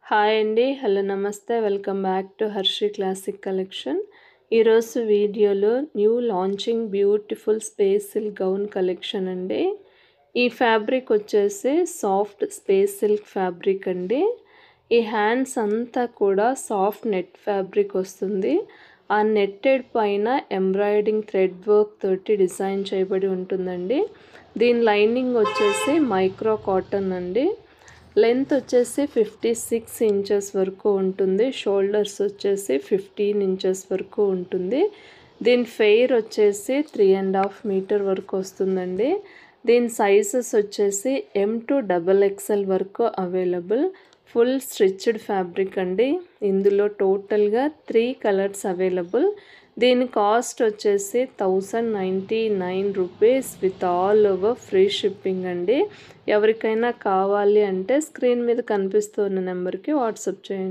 Hi అండి, hello నమస్తే, welcome back to Harshi classic collection. ఈరోజు వీడియోలో new launching beautiful space silk gown collection అండి. ఈ ఫ్యాబ్రిక్ వచ్చేసి సాఫ్ట్ స్పేస్ సిల్క్ ఫ్యాబ్రిక్ అండి. ఈ హ్యాండ్స్ అంతా కూడా సాఫ్ట్ నెట్ ఫ్యాబ్రిక్ వస్తుంది. ఆ నెట్టెడ్ పైన ఎంబ్రాయిడింగ్ థ్రెడ్ వర్క్ తోటి డిజైన్ చేయబడి ఉంటుందండి. దీని లైనింగ్ వచ్చేసి మైక్రో కాటన్ అండి. లెంత్ వచ్చేసి 56 ఇంచెస్ వరకు ఉంటుంది. షోల్డర్స్ వచ్చేసి 15 ఇంచెస్ వరకు ఉంటుంది. దీని ఫెయిర్ వచ్చేసి 3.5 మీటర్ వరకు వస్తుందండి. దీని సైజెస్ వచ్చేసి M to XXL వరకు అవైలబుల్. ఫుల్ స్టిచ్డ్ ఫ్యాబ్రిక్ అండి. ఇందులో టోటల్గా 3 కలర్స్ అవైలబుల్. దీని కాస్ట్ వచ్చేసి 1099 rupees with all over free shipping అండి. ఎవరికైనా కావాలి అంటే స్క్రీన్ మీద కనిపిస్తున్న నెంబర్కి వాట్సాప్ చేయండి.